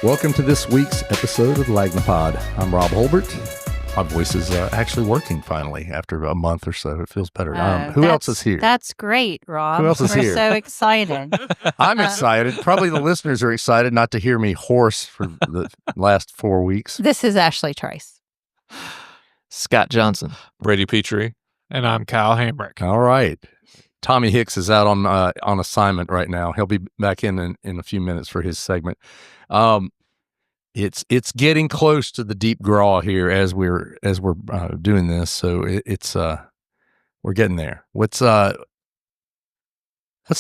Welcome to this week's episode of Lagniappe. I'm Rob Holbert. My voice is actually working finally after a month or so. It feels better. Who else is here? That's great, Rob. Who else is We're here? so excited. I'm excited. Probably the listeners are excited not to hear me hoarse for the last 4 weeks. This is Ashley Trice. Scott Johnson. Brady Petrie. And I'm Kyle Hamrick. All right. Tommy Hicks is out on assignment right now. He'll be back in a few minutes for his segment. It's getting close to the deep graw here as we're doing this, so we're getting there. What's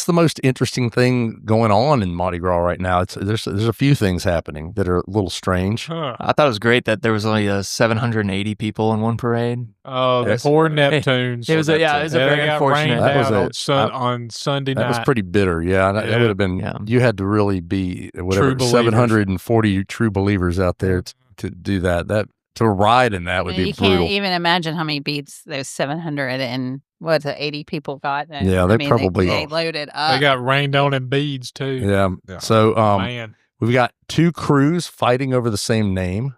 the most interesting thing going on in Mardi Gras right now? There's a few things happening that are a little strange. Huh. I thought it was great that there was only 780 people in one parade. Oh, the Yes. poor Neptunes. It was a very got unfortunate. rained That out was on Sunday night. That was pretty bitter. Yeah, that would have been. Yeah. You had to really be True believers. 740 true believers out there to do that. To ride in that would be You brutal. can't even imagine how many beats those 780 people got. Yeah, they probably- they loaded up. They got rained on in beads, too. Yeah. Yeah. So Man. we've got two crews fighting over the same name.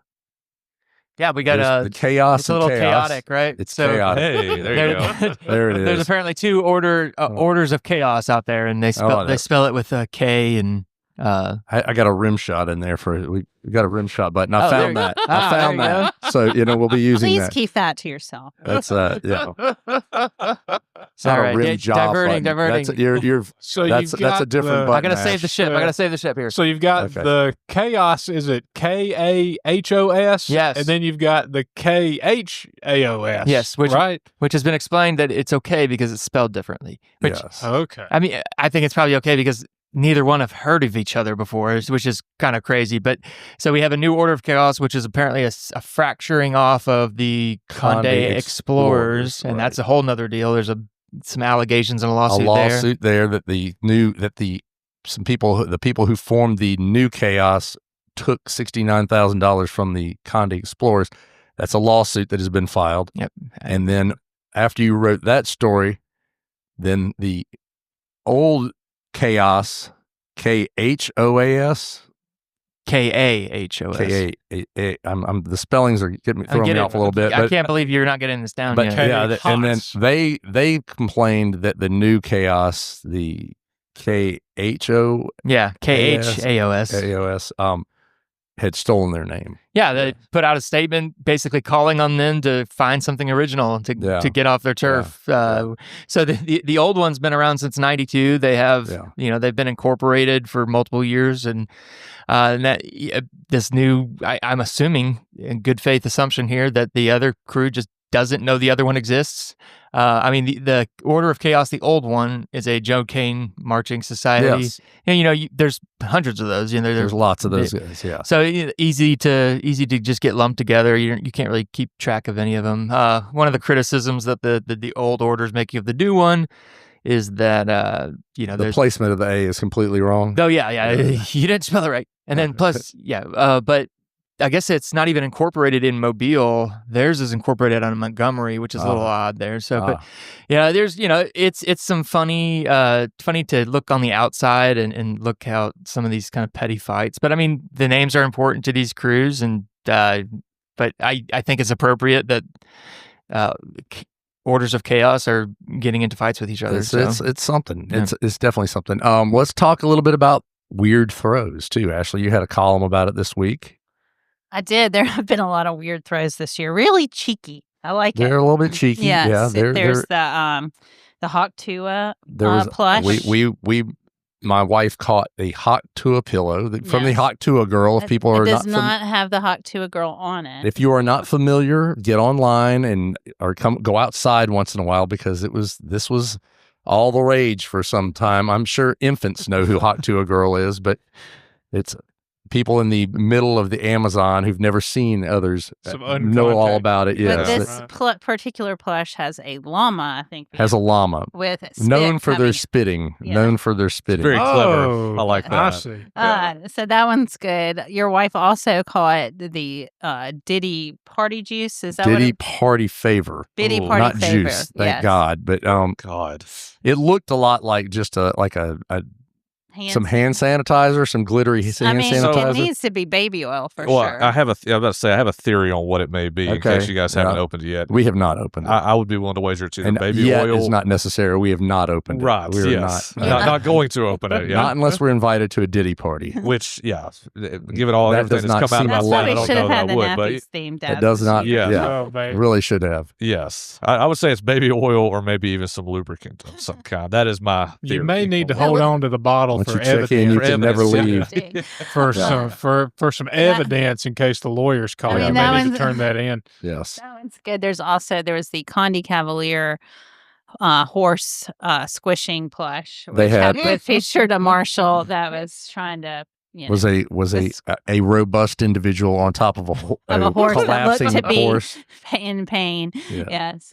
Yeah, we got There's the chaos. it's a little and chaos. chaotic, right? It's So chaotic. Hey, there you go. There it There's is. apparently two orders of chaos out there, and they spell it with a K and. I got a rim shot in there we got a rim shot button. I Oh, found there that. you go. I found there you that. So we'll be using Please that. keep that to yourself. That's It's not All a right, rim yeah, job diverting. button. That's, you're So that's you've got that's a different the, button. I gotta Ash. save the ship. I gotta save the ship here. So you've got Okay. the chaos, is it K-A-H-O-S? Yes. And then you've got the K-H-A-O-S. Yes, right? Which has been explained that it's okay because it's spelled differently. Which Yes. Okay. I mean, I think it's probably okay because neither one have heard of each other before, which is kind of crazy. But so we have a new order of chaos, which is apparently a fracturing off of the Conde Conde Explorers, Explorers, and right. that's a whole nother deal. There's some allegations and a A lawsuit, lawsuit there that the people who formed the new chaos took $69,000 from the Conde Explorers. That's a lawsuit that has been filed. Yep. And then after you wrote that story, then the old chaos, K-H-O-A-S, K-A-H-O-S. K-A-A. The spellings are throwing me off a little bit. I but, can't believe you're not getting this down but yet. yeah, and then Kah-Khaos. they complained that the new chaos, the K-H-O Yeah, K-H-A-O-S. AOS had stolen their name. Yeah, they put out a statement basically calling on them to find something original to get off their turf. So the old one's been around since '92. They have, they've been incorporated for multiple years, and that this new, I'm assuming, in good faith assumption here, that the other crew just doesn't know the other one exists. I mean, the Order of Chaos, the old one, is a Joe Kane marching society. Yes. And, there's hundreds of those. There's lots of those guys, yeah. So easy to just get lumped together. You can't really keep track of any of them. One of the criticisms that the old order is making of the new one is that the placement of the A is completely wrong. Oh yeah, you didn't spell it right. And then plus, but I guess it's not even incorporated in Mobile. Theirs is incorporated out of Montgomery, which is a little odd there. So, but there's it's some funny to look on the outside and look how some of these kind of petty fights. But I mean, the names are important to these crews, and but I think it's appropriate that orders of chaos are getting into fights with each other. It's something. Yeah. It's definitely something. Let's talk a little bit about weird throws too. Ashley, you had a column about it this week. I did. There have been a lot of weird throws this year. Really cheeky. I like it. They're a little bit cheeky. Yes. Yeah, There's the Hawk Tua plush. My wife caught a Hawk Tua pillow from the Hawk Tua girl. If people are it not does not have the Hawk Tua girl on it. if you are not familiar, get online or go outside once in a while, because this was all the rage for some time. I'm sure infants know who Hawk Tua girl is, but it's people in the middle of the Amazon who've never seen others know all about it. But Yes, this particular plush has a llama, I think. has a llama. With spit Known for their coming. spitting. Yeah. Known for their spitting. Very clever. Oh, I like I that. see. So that one's good. Your wife also caught the Diddy party juice. Is that what Diddy party favor. Diddy Ooh, party Not favor? juice, thank Yes. God. But God. it looked a lot like just a some hand sanitizer, some glittery hand sanitizer. It needs to be baby oil for well, sure. I was about to say I have a theory on what it may be in case you guys haven't opened it yet. We have not opened it. I would be willing to wager it's either baby yet oil. It's not necessary. We have not opened it. Right. We're not going to open it. Yeah. Not unless we're invited to a Diddy party. Which, given all That everything does not that's come out of my seem life, I we don't should know have that had I the would. But nappies themed It does not. Oh, baby. Really should have. yes, I would say it's baby oil or maybe even some lubricant of some kind. That is my theory. You may need to hold on to the bottle Once for you check evidence. in, you can never leave. For some evidence in case the lawyers call. You may need to turn that in. Yes. That one's good. There was the Condi Cavalier horse squishing plush. They had featured a marshal that was trying to was a robust individual on top of a horse that looked to be horse in pain. Yeah. Yes,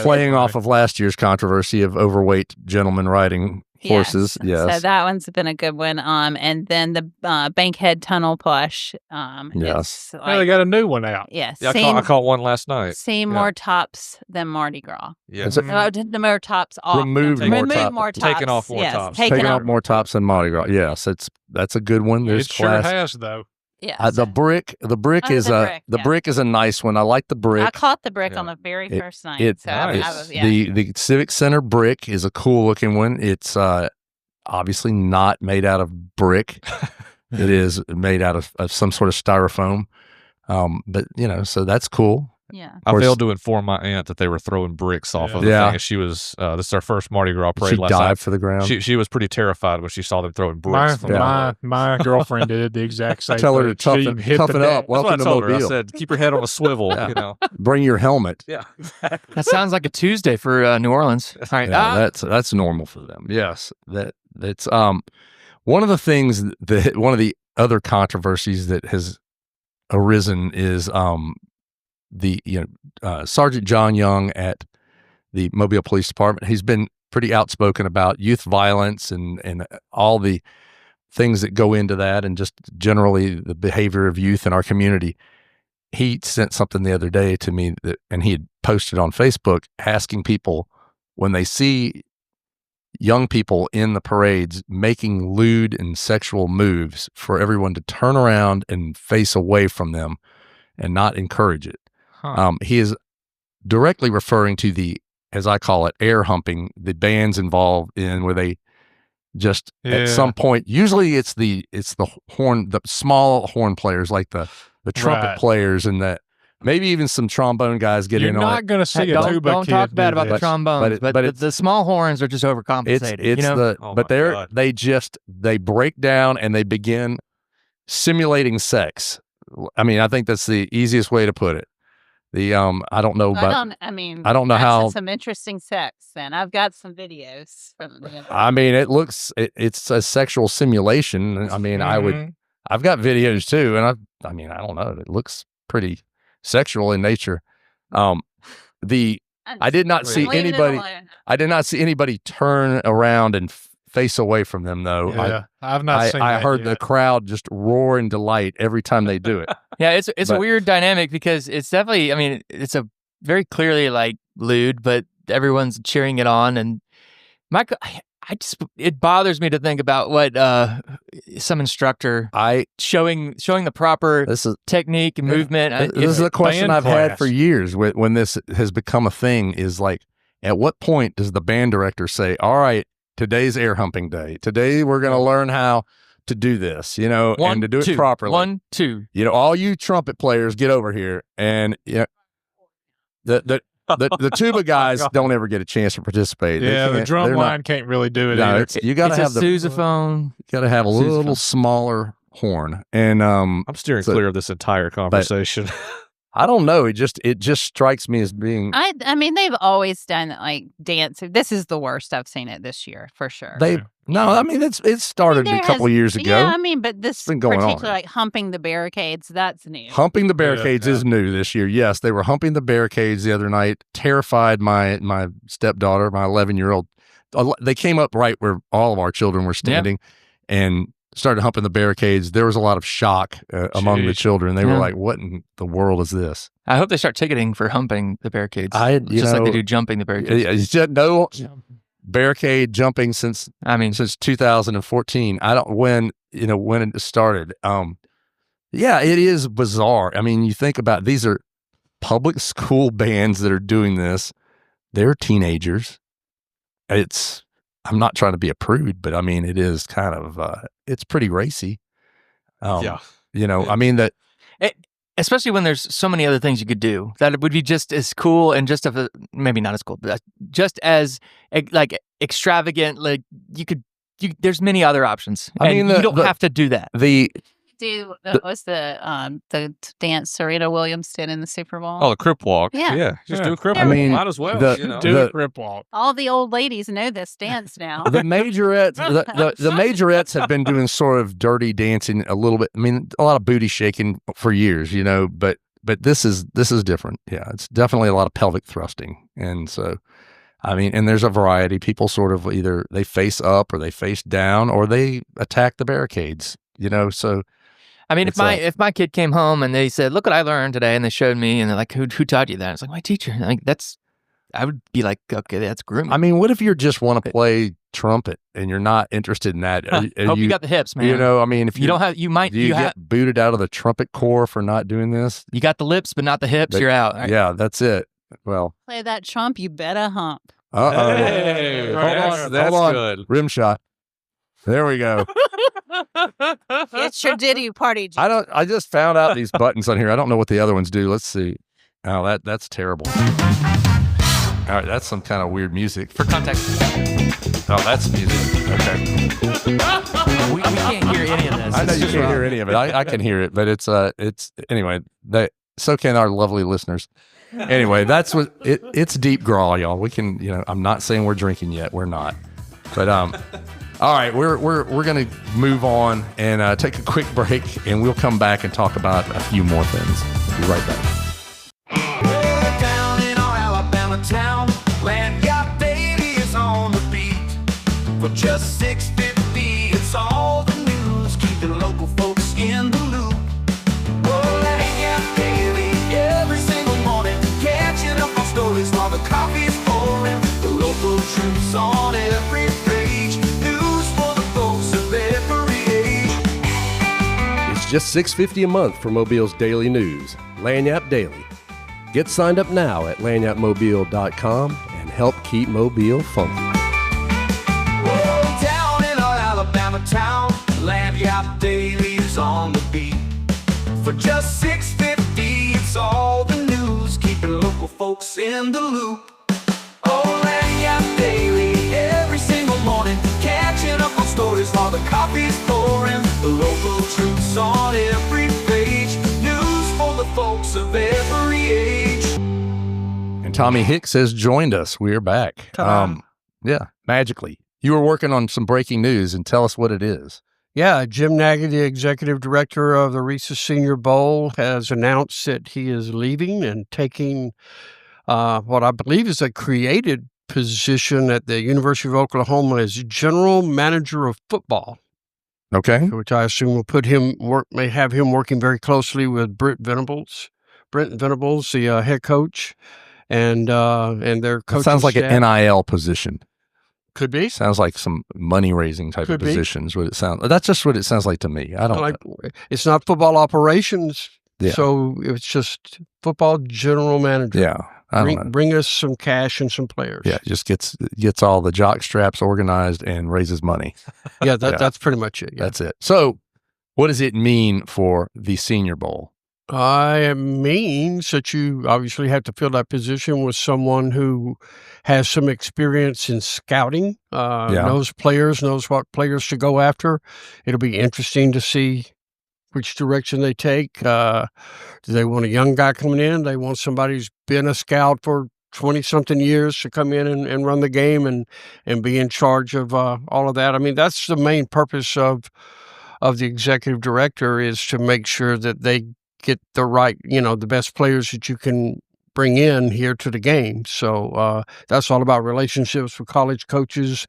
playing off of last year's controversy of overweight gentlemen riding horses. Yes. So that one's been a good one. And then the Bankhead Tunnel plush. Yes. They got a new one out. Yes. Yeah, I caught one last night. Seen more tops than Mardi Gras. Yeah. The more tops off. Removed more tops. Taking off more tops. Taking off more tops than Mardi Gras. Yes, that's a good one. There's it sure has though. Yes. The brick is brick is a nice one. I like the brick. I caught the brick on the very first night. The Civic Center brick is a cool looking one. It's obviously not made out of brick. It is made out of some sort of styrofoam. But so that's cool. Yeah. I failed to inform my aunt that they were throwing bricks off of the thing. She was this is our first Mardi Gras parade last night. She dived for the ground. She was pretty terrified when she saw them throwing bricks. My girlfriend did the exact same Tell thing. her to toughen up. Welcome to Mobile. I said, keep your head on a swivel. Bring your helmet. Yeah. That sounds like a Tuesday for New Orleans. All right. That's normal for them. Yes. That's one of the things that one of the other controversies that has arisen is Sergeant John Young at the Mobile Police Department. He's been pretty outspoken about youth violence and all the things that go into that, and just generally the behavior of youth in our community. He sent something the other day to me and he had posted on Facebook asking people when they see young people in the parades making lewd and sexual moves for everyone to turn around and face away from them and not encourage it. He is directly referring to the, as I call it, air-humping, the bands involved in where they just at some point, usually it's the horn, the small horn players like the trumpet players and that maybe even some trombone guys get in on it. You're not going to see a tuba Don't talk bad about the trombones, but the small horns are just overcompensated. They break down and they begin simulating sex. I mean, I think that's the easiest way to put it. I don't know how some interesting sex. And I've got some videos from them. I mean, it's a sexual simulation. I mean, I've got videos too, and I don't know. It looks pretty sexual in nature. I did not see anybody turn around and face away from them though. Yeah, I've not seen that I heard yet. the crowd just roar in delight every time they do it. Yeah, it's a weird dynamic because it's definitely, I mean, it's a very clearly like lewd, but everyone's cheering it on. And it bothers me to think about what some instructor showing the proper technique and movement. This is a question I've had for years when this has become a thing is like, at what point does the band director say, all right, today's air humping day. Today we're going to learn how to do this, and to do it properly. 1, 2. All you trumpet players get over here, and the tuba guys don't ever get a chance to participate. Yeah, the drum line can't really do it either. You got to have the sousaphone. You got to have a little smaller horn, and I'm steering clear of this entire conversation. I don't know. It just strikes me as being. I mean, they've always done like dance. This is the worst I've seen it this year for sure. It started a couple years ago. Yeah, I mean, but this been going particular on. like humping the barricades, that's new. Humping the barricades is new this year. Yes, they were humping the barricades the other night. Terrified my stepdaughter, my 11-year-old. They came up right where all of our children were standing, and started humping the barricades. There was a lot of shock among the children. They were like, what in the world is this? I hope they start ticketing for humping the barricades. Like they do jumping the barricades. barricade jumping since 2014. I don't when it started. Yeah, it is bizarre. I mean, you think about these are public school bands that are doing this. They're teenagers. I'm not trying to be a prude, but I mean, it is kind of it's pretty racy. I mean that. Especially when there's so many other things you could do that would be just as cool and maybe not as cool, but just as like extravagant. Like there's many other options. I mean, you don't have to do that. What's the dance Serena Williams did in the Super Bowl? Oh, the crip walk. Yeah. Just do a crip walk. I mean, might as well. Do a crip walk. All the old ladies know this dance now. The majorettes, the majorettes have been doing sort of dirty dancing a little bit. I mean, a lot of booty shaking for years, but this is different. Yeah, it's definitely a lot of pelvic thrusting, and so. I mean, and there's a variety. People sort of either they face up or they face down or they attack the barricades, so. I mean, if my kid came home and they said, "Look what I learned today," and they showed me, and they're like, "Who taught you that?" It's like my teacher. Like I would be like, "Okay, that's grooming." I mean, what if you just want to play trumpet and you're not interested in that? Hope you got the hips, man. I mean, if you don't have, you get booted out of the trumpet corps for not doing this. You got the lips, but not the hips. You're out. Right? Yeah, that's it. Well, play that trump. You better hump. Hey, that's good. Rim shot. There we go. It's your ditty party. I just found out these buttons on here. I don't know what the other ones do. Let's see. Oh, that's terrible. All right, that's some kind of weird music. For context. Oh, that's music. Okay. We can't hear any of this. I know you can't hear any of it. I can hear it, but it's anyway. So can our lovely listeners. Anyway, that's what it's deep growl, y'all. We can, I'm not saying we're drinking yet. We're not, but all right, we're gonna move on and take a quick break, and we'll come back and talk about a few more things. We'll be right back. Down in our Alabama town, Lagniappe Daily is on the beat. For just $6.50, it's all the news, keeping local folks in the loop. Oh, Lagniappe Daily, every single morning, catching up on stories while the coffee's pouring. The local troops on every page, news for the folks of every age. It's just $6.50 a month for Mobile's daily news, Lagniappe Daily. Get signed up now at lagniappemobile.com and help keep Mobile funky. Oh, down in our Alabama town, Lagniappe Daily is on the beat. For just $6.50, it's all the news, keeping local folks in the loop. Oh, Lagniappe Daily, every single morning, catching up on stories while the coffee's pouring. The local troops on every page, news for the folks of every age. And Tommy Hicks has joined us. We're back. Yeah, magically. You were working on some breaking news, and tell us what it is. Yeah, Jim Nagy, the executive director of the Reese's Senior Bowl, has announced that he is leaving and taking what I believe is a created position at the University of Oklahoma as general manager of football. Okay. Which I assume will may have him working very closely with Brent Venables, the head coach, and their coaching sounds like staff. an NIL position. Could be. Sounds like some money raising type of positions. What it sounds. That's just what it sounds like to me. I don't like. It's not football operations. Yeah. So it's just football general manager. Yeah. Bring us some cash and some players. Yeah. Just gets all the jock straps organized and raises money. Yeah. That's pretty much it. Yeah. That's it. So what does it mean for the Senior Bowl? It means that you obviously have to fill that position with someone who has some experience in scouting, knows players, knows what players to go after. It'll be interesting to see which direction they take. Do they want a young guy coming in? They want somebody who's been a scout for 20-something years to come in and run the game and be in charge of all of that. I mean, that's the main purpose of the executive director, is to make sure that they get the right, the best players that you can bring in here to the game. So that's all about relationships with college coaches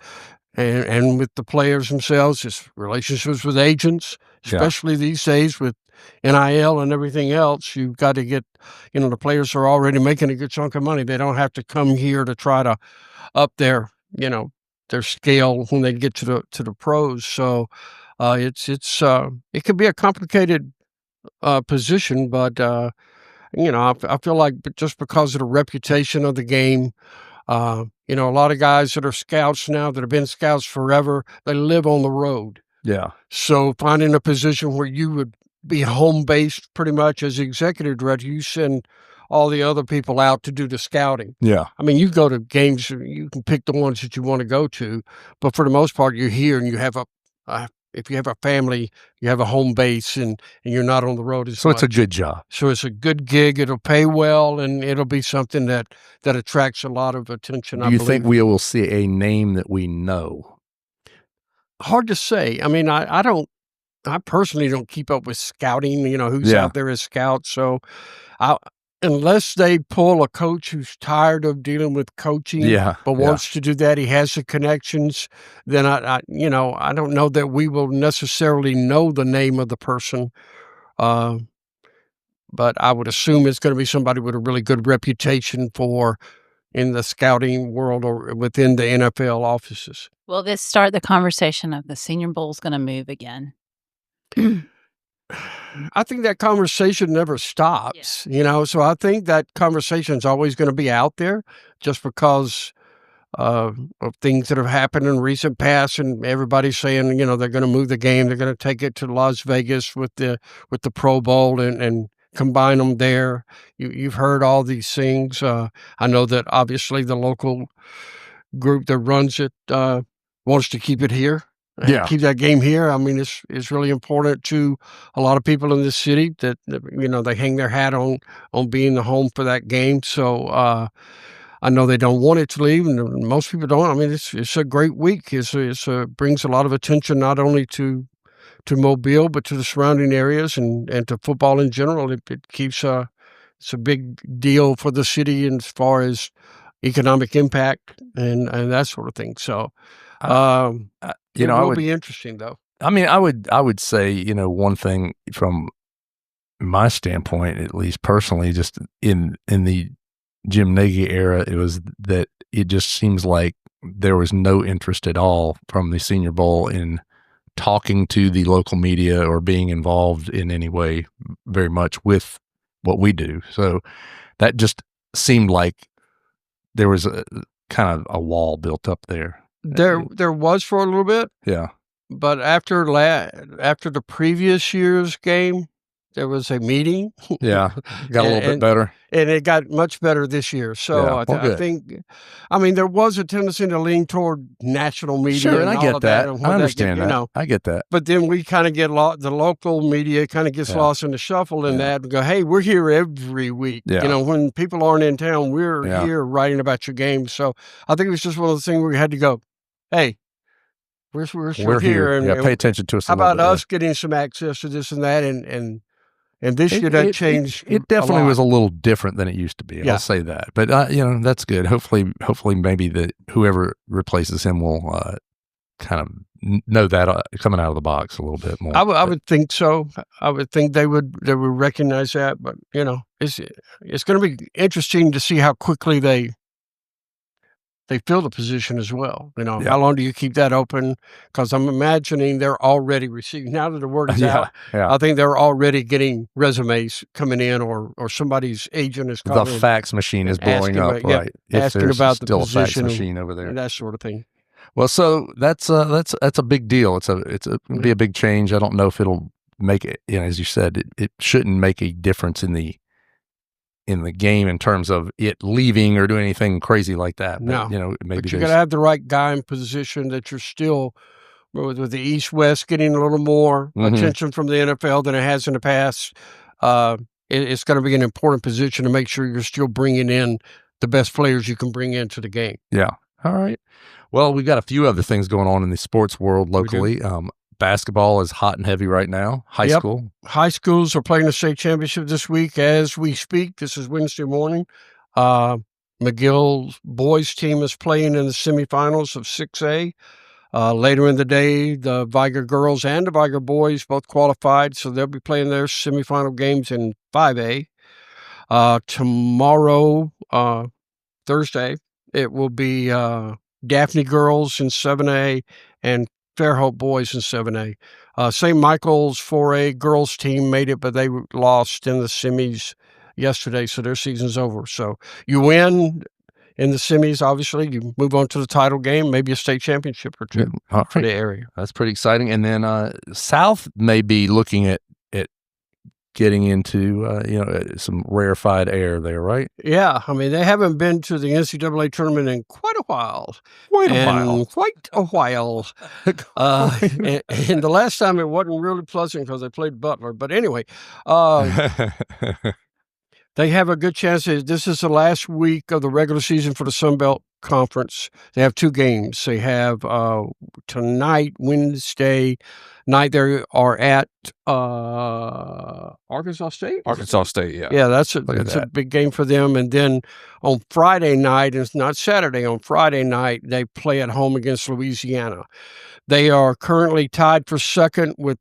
and with the players themselves. It's relationships with agents, especially these days with NIL and everything else. You've got to get, the players are already making a good chunk of money. They don't have to come here to try to up their, scale when they get to the pros. So it could be a complicated position, but I feel like just because of the reputation of the game, a lot of guys that are scouts now that have been scouts forever, they live on the road. Yeah. So finding a position where you would be home based pretty much as the executive director, you send all the other people out to do the scouting. Yeah. I mean, you go to games, you can pick the ones that you want to go to, but for the most part, you're here and you have if you have a family, you have a home base and you're not on the road as much. So it's a good job. So it's a good gig. It'll pay well, and it'll be something that attracts a lot of attention. Do you think we will see a name that we know? Hard to say. I mean, I personally don't keep up with scouting, who's out there as scouts. So unless they pull a coach who's tired of dealing with coaching, but wants to do that, he has the connections, then I don't know that we will necessarily know the name of the person. But I would assume it's going to be somebody with a really good reputation in the scouting world or within the NFL offices. Will this start the conversation of the Senior Bowl's going to move again? I think that conversation never stops, so I think that conversation is always going to be out there just because of things that have happened in recent past, and everybody's saying, they're going to move the game. They're going to take it to Las Vegas with the Pro Bowl and combine them there. You've heard all these things. I know that obviously the local group that runs it wants to keep it here. Keep that game here. I mean, it's really important to a lot of people in this city that they hang their hat on being the home for that game. So I know they don't want it to leave, and most people don't. I mean, it's a great week. It brings a lot of attention not only to Mobile but to the surrounding areas and to football in general. It keeps it's a big deal for the city as far as economic impact and that sort of thing. So. It will be interesting, though. I mean, I would say, one thing from my standpoint, at least personally, just in the Jim Nagy era, it was that it just seems like there was no interest at all from the Senior Bowl in talking to the local media or being involved in any way very much with what we do. So that just seemed like there was a kind of a wall built up there. There was for a little bit. Yeah. But after the previous year's game, there was a meeting. Yeah. Got a little bit better. And it got much better this year. So I think, there was a tendency to lean toward national media. Sure, and I get that. I understand that. I get that. But then we kind of get the local media kind of gets lost in the shuffle in that and go, hey, we're here every week. Yeah. When people aren't in town, we're here writing about your game. So I think it was just one of those things where we had to go, hey, we're here. And pay attention to us. How about us getting some access to this and that? And this year that changed. It definitely was a little different than it used to be. I'll say that. But that's good. Hopefully, maybe whoever replaces him will kind of know that coming out of the box a little bit more. I would think so. I would think they would recognize that. But it's going to be interesting to see how quickly they fill the position as well. How long do you keep that open? Because I'm imagining they're already receiving, now that the word is out, I think they're already getting resumes coming in or somebody's agent is calling. The fax machine is blowing up, right? Asking about the still position. A fax machine over there. And that sort of thing. Well, so that's a big deal. It'll be a big change. I don't know if it'll make it, as you said, it shouldn't make a difference in the game in terms of it leaving or doing anything crazy like that. But, no, maybe but you got to have the right guy in position that you're still with the East-West getting a little more attention from the NFL than it has in the past. It's going to be an important position to make sure you're still bringing in the best players you can bring into the game. Yeah. All right. Well, we've got a few other things going on in the sports world locally. Basketball is hot and heavy right now. High school. High schools are playing the state championship this week as we speak. This is Wednesday morning. McGill's boys team is playing in the semifinals of 6A. Later in the day, the Viger girls and the Viger boys both qualified, so they'll be playing their semifinal games in 5A. Tomorrow, Thursday, it will be Daphne girls in 7A, and Fairhope boys in 7A. St. Michael's 4A girls team made it, but they lost in the semis yesterday, so their season's over. So you win in the semis, obviously, you move on to the title game, maybe a state championship or two for the area. That's pretty exciting. And then South may be looking at getting into some rarefied air there, right? Yeah, I mean, they haven't been to the NCAA tournament in quite a while. Quite a while. And the last time it wasn't really pleasant because they played Butler. But anyway, they have a good chance. This is the last week of the regular season for the Sun Belt Conference. They have 2 games. They have tonight, Wednesday night. They are at Arkansas State. Arkansas State, yeah. Yeah, that's a big game for them. And then on Friday night, it's not Saturday. On Friday night, they play at home against Louisiana. They are currently tied for second with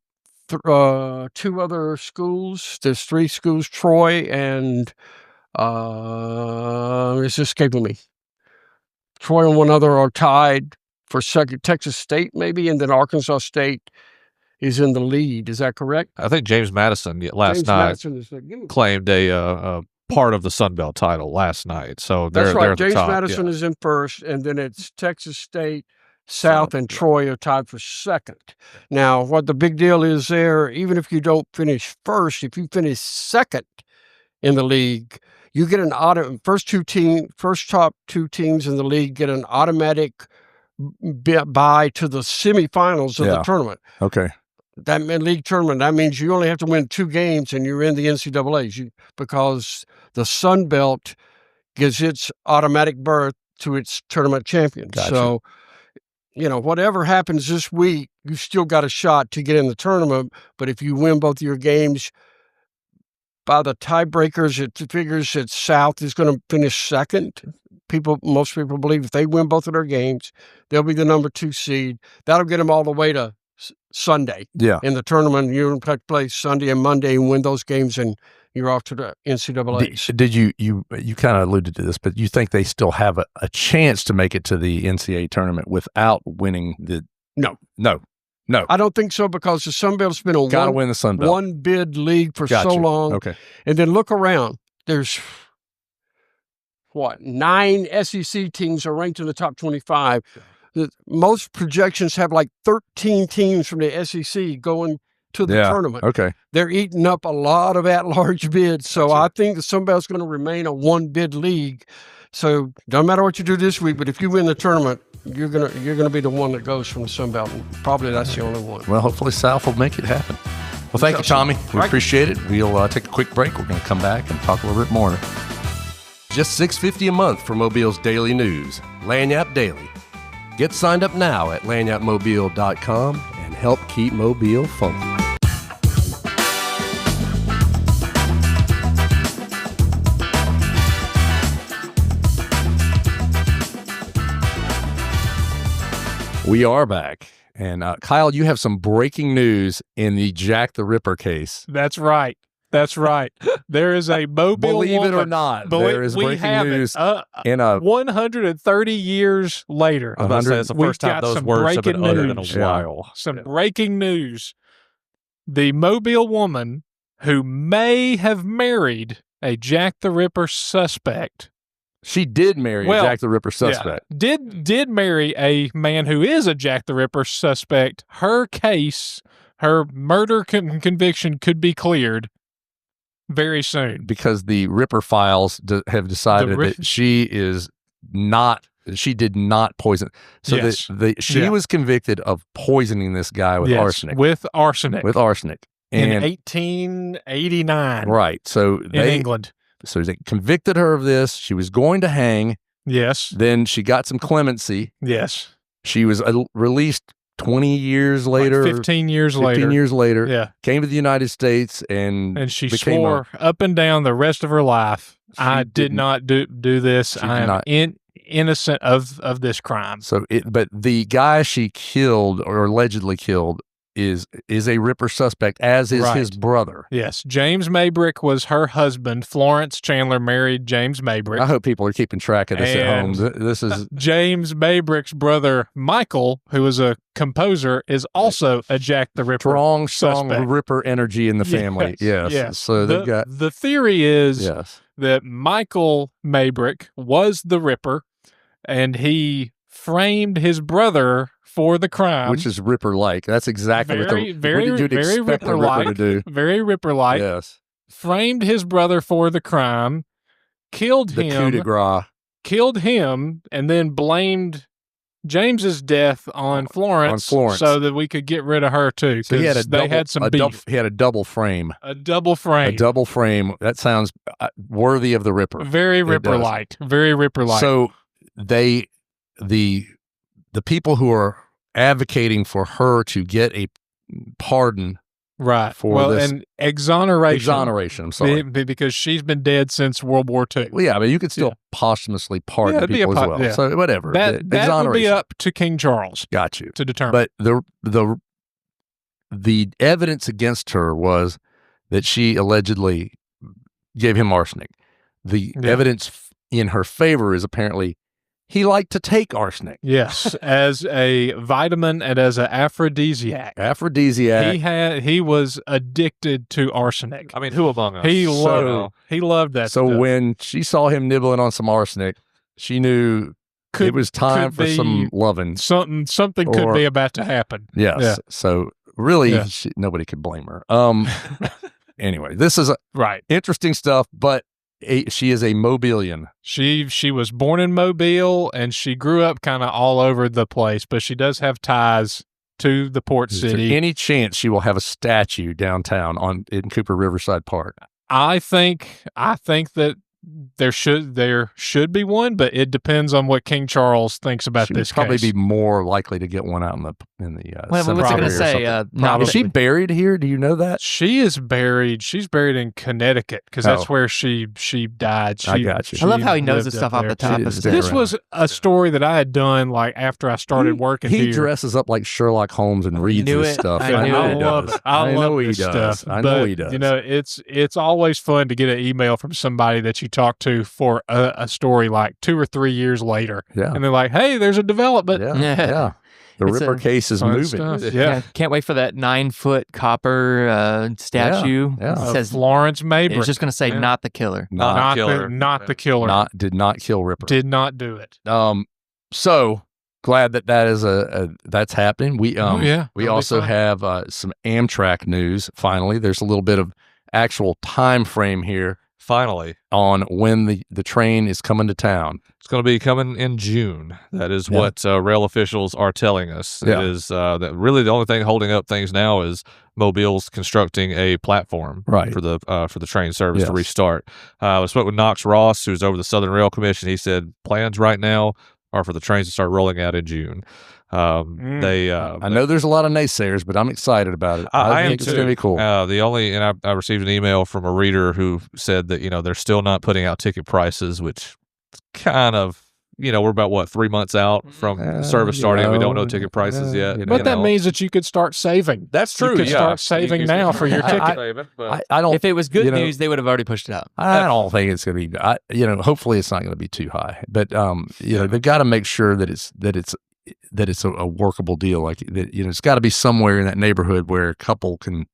2 other schools. There's 3 schools, Troy and it's escaping me. Troy and one other are tied for second. Texas State maybe, and then Arkansas State is in the lead. Is that correct? I think James Madison last night claimed a part of the Sun Belt title last night. So that's right. They're at the James top. Madison is in first, and then it's Texas State, South, and Troy are tied for second. Now, what the big deal is there, even if you don't finish first, if you finish second in the league, you get an first top 2 teams in the league get an automatic bye to the semifinals of the tournament. Okay. That league tournament, that means you only have to win 2 games and you're in the NCAAs because the Sun Belt gives its automatic berth to its tournament champion. Gotcha. So, whatever happens this week, you still got a shot to get in the tournament. But if you win both of your games, by the tiebreakers, it figures that South is going to finish second. Most people believe if they win both of their games, they'll be the number 2 seed. That'll get them all the way to Sunday. Yeah. In the tournament, you're going to play Sunday and Monday and win those games, and you're off to the NCAAs. Did you kind of alluded to this, but you think they still have a chance to make it to the NCAA tournament without winning the? No. I don't think so because the Sun Belt's been win the Sun Belt. One bid league for so long. Okay. And then look around. There's 9 SEC teams are ranked in the top 25. Most projections have like 13 teams from the SEC going to the tournament. Okay. They're eating up a lot of at-large bids. So I think the Sun Belt's going to remain a one-bid league. So no matter what you do this week, but if you win the tournament, you're gonna be the one that goes from the Sun Belt. And probably that's the only one. Well, hopefully South will make it happen. Well, thank you, Tommy. We appreciate it. We'll take a quick break. We're going to come back and talk a little bit more. Just $6.50 a month for Mobile's daily news. Lagniappe Daily. Get signed up now at lagniappemobile.com and help keep Mobile funky. We are back. And Kyle, you have some breaking news in the Jack the Ripper case. That's right. There is a Mobile Believe woman. it or not, there is breaking news in a 130 years later. I was about to say it's the first time those words have been uttered in a while. Breaking news. The Mobile woman who may have married a Jack the Ripper suspect. She did marry a Jack the Ripper suspect. Yeah, did marry a man who is a Jack the Ripper suspect. Her case, her murder conviction could be cleared very soon. Because the Ripper files have decided that she did not poison. So yes. She was convicted of poisoning this guy with arsenic. With arsenic. In 1889. Right. So in England. So they convicted her of this. She was going to hang. Yes. Then she got some clemency. Yes. She was released 20 years later. 15 years later. 15 years later. Yeah. Came to the United States and she swore up and down the rest of her life, I did not do this. I am innocent of this crime. So, but the guy she killed or allegedly killed is a Ripper suspect, as is his brother. Yes. James Maybrick was her husband. Florence Chandler married James Maybrick. I hope people are keeping track of this at home. This is James Maybrick's brother, Michael, who is a composer, is also a Jack the Ripper strong Ripper energy in the family. Yes. So they've got... The theory is that Michael Maybrick was the Ripper, and he framed his brother for the crime, which is Ripper-like. That's exactly what you'd expect a Ripper to do. Very Ripper-like. Yes. Framed his brother for the crime, killed him. The coup de grace. Killed him, and then blamed James's death on Florence, so that we could get rid of her too. So they had some beef. He had a double frame. A double frame. That sounds worthy of the Ripper. Very Ripper-like. Very Ripper-like. So the people who are advocating for her to get a pardon, for this and exoneration. I'm sorry, because she's been dead since World War II. Well, yeah, but you could still posthumously pardon people as well. Yeah. So whatever. That would be up to King Charles. Got you to determine. But the evidence against her was that she allegedly gave him arsenic. The evidence in her favor is apparently he liked to take arsenic. Yes, as a vitamin and as an aphrodisiac. He was addicted to arsenic. I mean, who among us? He loved that So stuff. when she saw him nibbling on some arsenic, she knew it was time for some loving. Something could be about to happen. Yes. Yeah. So really, nobody could blame her. Anyway, this is interesting stuff, but she is a Mobilian. She was born in Mobile, and she grew up kind of all over the place, but she does have ties to the port city. There any chance she will have a statue downtown in Cooper Riverside Park? I think that there should be one, but it depends on what King Charles thinks about this case. Probably be more likely to get one out in the what's I going to say? Is she buried here? Do you know that? She's buried in Connecticut because that's where she died. I got you. I love how he knows this stuff off the top of his head. This was a story that I had done like after I started working here. He dresses up like Sherlock Holmes and reads this stuff. I love it. I know he does. I know he does. You know, it's always fun to get an email from somebody that you talk to for a story like 2 or 3 years later. Yeah. And they're like, hey, there's a development. Yeah. The Ripper case is moving. Yeah. Can't wait for that 9-foot copper statue. Yeah. It says Florence Maybrick. It's just going to say not the killer. Not the killer. Did not kill Ripper. Did not do it. So glad that is that's happening. We also have some Amtrak news. Finally, there's a little bit of actual time frame here. Finally, on when the train is coming to town. It's going to be coming in June. That is what rail officials are telling us. It is that really the only thing holding up things now is Mobile's constructing a platform for the train service to restart. I spoke with Knox Ross, who's over the Southern Rail Commission. He said plans right now are for the trains to start rolling out in June. I know there's a lot of naysayers, but I'm excited about it. I think it's going to be cool. I received an email from a reader who said that they're still not putting out ticket prices, which kind of we're about 3 months out from service starting. We don't know ticket prices yet. But that means that you could start saving. That's true. You could start saving now for your ticket. I don't. If it was good news, they would have already pushed it out. I don't think it's going to be. Hopefully it's not going to be too high. But they've got to make sure that it's a workable deal. Like that, it's got to be somewhere in that neighborhood where a couple can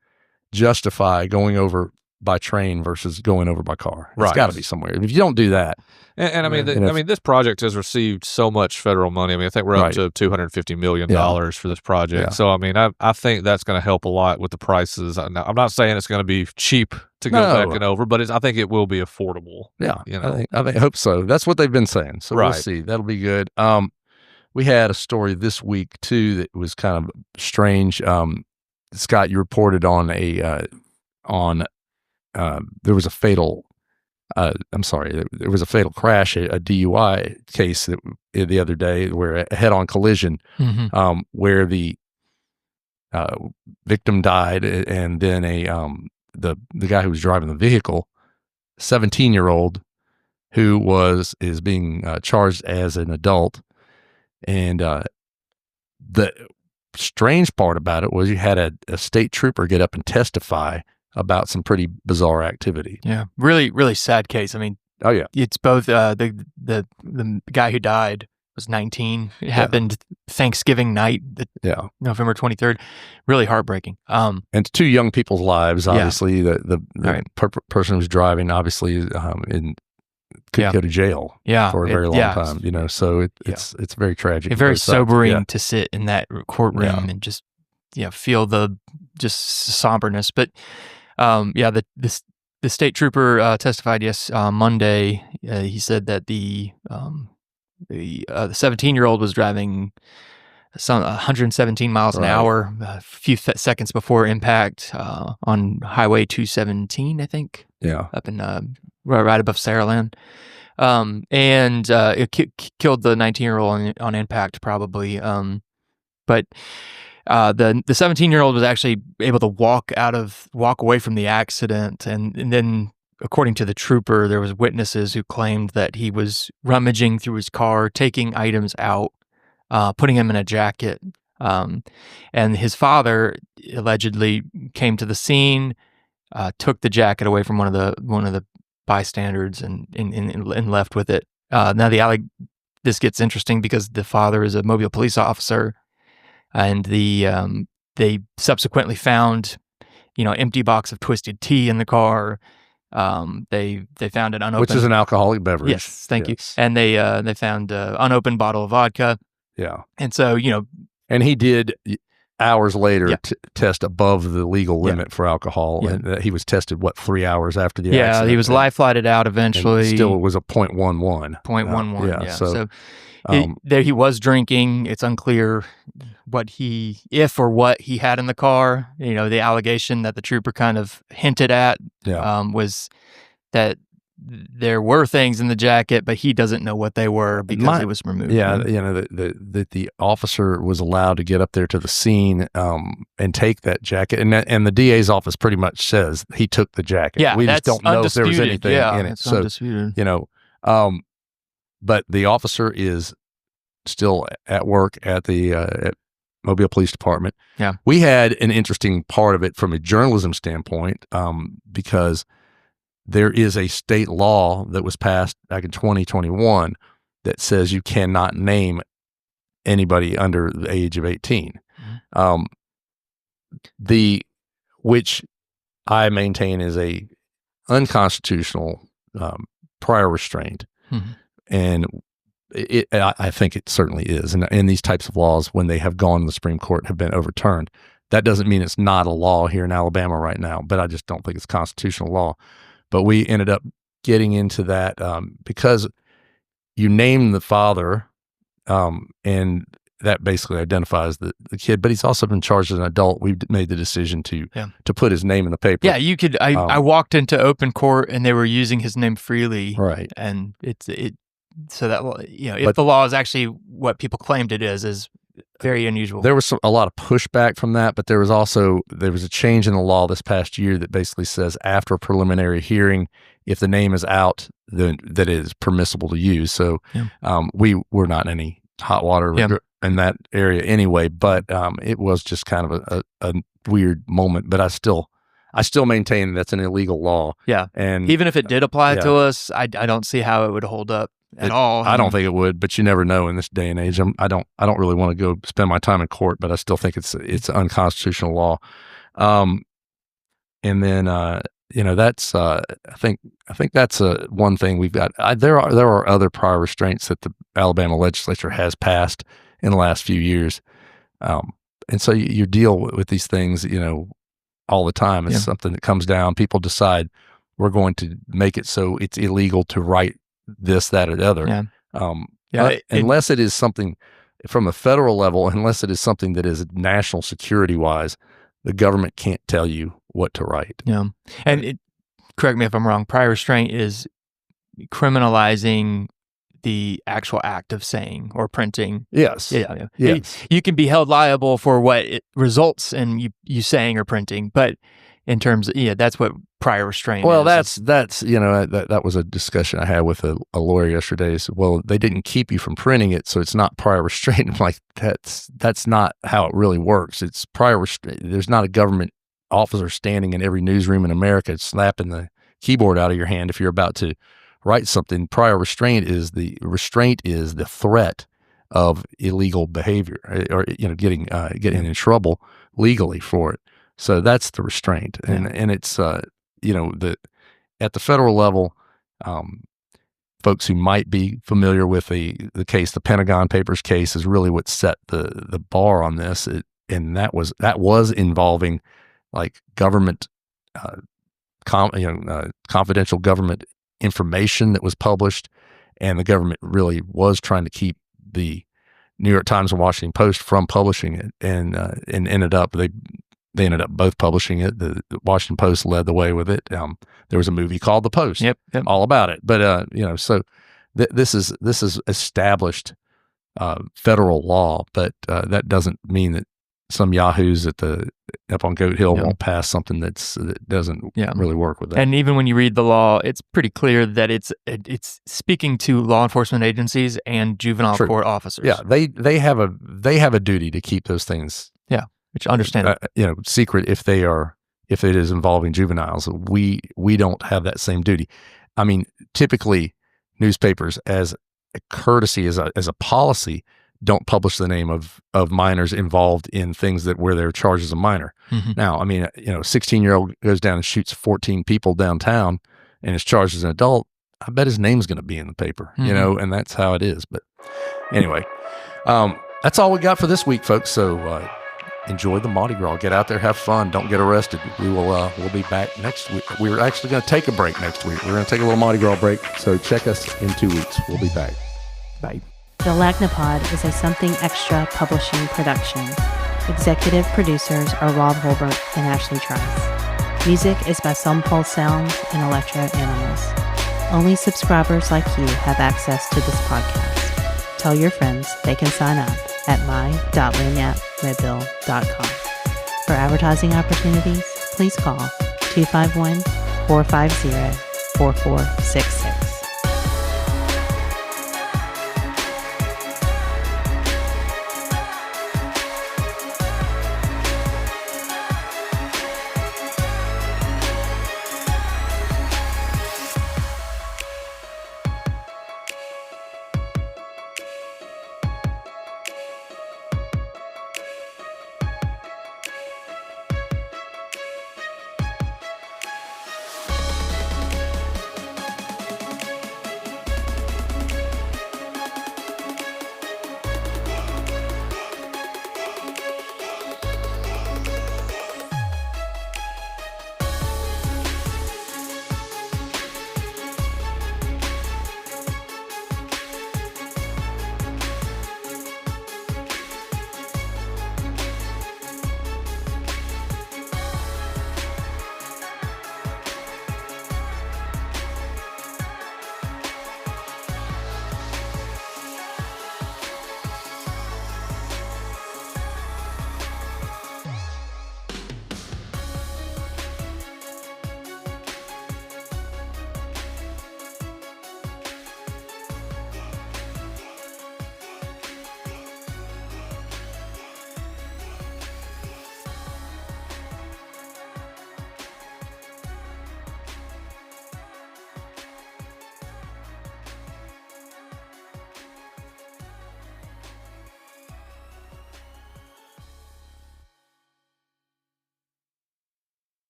justify going over by train versus going over by car. It's got to be somewhere. If you don't do that, and I mean, this project has received so much federal money. I mean, I think we're up to $250 million for this project. Yeah. So I mean, I think that's going to help a lot with the prices. I'm not saying it's going to be cheap to go back and over, but I think it will be affordable. Yeah, I hope so. That's what they've been saying. So we'll see. That'll be good. We had a story this week too that was kind of strange. Scott, you reported on there was a fatal. There was a fatal crash, a DUI case the other day, where a head-on collision, where the victim died, and then the guy who was driving the vehicle, 17-year-old, who is being charged as an adult. And strange part about it was you had a state trooper get up and testify about some pretty bizarre activity. Yeah, really, really sad case. I mean, oh yeah, it's both the guy who died was 19. It happened Thanksgiving night, November 23rd. Really heartbreaking. And 2 young people's lives. Obviously, the person who's driving obviously could go to jail for a very long time. You know, so it's very tragic. It's very sobering to sit in that courtroom and just feel the just somberness. But the state trooper testified Monday. He said that the 17-year-old was driving 117 miles an hour a few seconds before impact on Highway 217, I think. Yeah, up in right above Saraland, and it killed the 19-year-old on impact probably. But the 17-year-old was actually able to walk away from the accident, and then, according to the trooper, there was witnesses who claimed that he was rummaging through his car, taking items out, putting them in a jacket. And his father allegedly came to the scene, took the jacket away from one of the bystanders and left with it. Now this gets interesting because the father is a Mobile police officer, and they subsequently found empty box of Twisted Tea in the car. They found an unopened, which is an alcoholic beverage. Yes, thank you. And they found an unopened bottle of vodka. Yeah, and so and he did hours later test above the legal limit for alcohol, and he was tested 3 hours after the accident. Yeah, he was life flighted out eventually. And still, it was a 0.11. 0.11. Yeah. So there he was drinking. It's unclear what he had in the car. The allegation that the trooper kind of hinted at was that there were things in the jacket, but he doesn't know what they were because it was removed. Yeah, that the officer was allowed to get up there to the scene and take that jacket, and the DA's office pretty much says he took the jacket. Yeah, we just don't know if there was anything in it. It's undisputed. But the officer is still at work at the at Mobile Police Department. Yeah, we had an interesting part of it from a journalism standpoint because there is a state law that was passed back in 2021 that says you cannot name anybody under the age of 18. Which I maintain is a unconstitutional prior restraint. And I think it certainly is. And these types of laws, when they have gone to the Supreme Court, have been overturned. That doesn't mean it's not a law here in Alabama right now, but I just don't think it's constitutional law. But we ended up getting into that because you name the father, and that basically identifies the kid. But he's also been charged as an adult. We've made the decision to put his name in the paper. Yeah, you could. I walked into open court and they were using his name freely. Right, and so that if the law is actually what people claimed it is very unusual. There was a lot of pushback from that, but there was a change in the law this past year that basically says after a preliminary hearing, if the name is out, then that it is permissible to use. So we were not in any hot water in that area anyway, but it was just kind of a weird moment. But I still maintain that's an illegal law. Yeah, and even if it did apply to us, I don't see how it would hold up at all. I don't think it would, but you never know in this day and age. I don't really want to go spend my time in court, but I still think it's unconstitutional law. And then that's I think that's one thing we've got. There are other prior restraints that the Alabama legislature has passed in the last few years, and so you deal with these things all the time. It's something that comes down. People decide we're going to make it so it's illegal to write this, that, or the other. Unless it is something from a federal level, unless it is something that is national security wise, the government can't tell you what to write. Yeah. And correct me if I'm wrong, prior restraint is criminalizing the actual act of saying or printing. Yes. Yeah. Yes. You can be held liable for what it results in you saying or printing, but in terms of, that's what prior restraint well, is. that's that was a discussion I had with a lawyer yesterday. He said, well, they didn't keep you from printing it, so it's not prior restraint. I'm like, that's not how it really works. It's prior restraint. There's not a government officer standing in every newsroom in America slapping the keyboard out of your hand if you're about to write something. Prior restraint is the threat of illegal behavior, or getting in trouble legally for it. So that's the restraint, and it's at the federal level, folks who might be familiar with the case, the Pentagon Papers case, is really what set the bar on this, and that was involving like government, confidential government information that was published, and the government really was trying to keep the New York Times and Washington Post from publishing it, and ended up they ended up both publishing it. The Washington Post led the way with it. There was a movie called The Post, all about it. But so this is established federal law, but that doesn't mean that some yahoos up on Goat Hill won't pass something that doesn't really work with that. And even when you read the law, it's pretty clear that it's speaking to law enforcement agencies and juvenile court officers. Yeah, they have a duty to keep those things. Which understand secret if it is involving juveniles. We don't have that same duty. I mean, typically newspapers, as a courtesy, as a policy, don't publish the name of minors involved in things where they're charged as a minor. Mm-hmm. Now, I mean, a 16-year-old goes down and shoots 14 people downtown and is charged as an adult. I bet his name's going to be in the paper, and that's how it is. But anyway, that's all we got for this week, folks. So enjoy the Mardi Gras. Get out there, have fun. Don't get arrested. We'll be back next week. We're actually going to take a break next week. We're going to take a little Mardi Gras break. So check us in 2 weeks. We'll be back. Bye. The Lagniappe is a Something Extra publishing production. Executive producers are Rob Holbert and Ashley Trice. Music is by Some Pulse Sounds and Electro Animals. Only subscribers like you have access to this podcast. Tell your friends they can sign up at my.lagniappemobile.com. For advertising opportunities, please call 251-450-4466.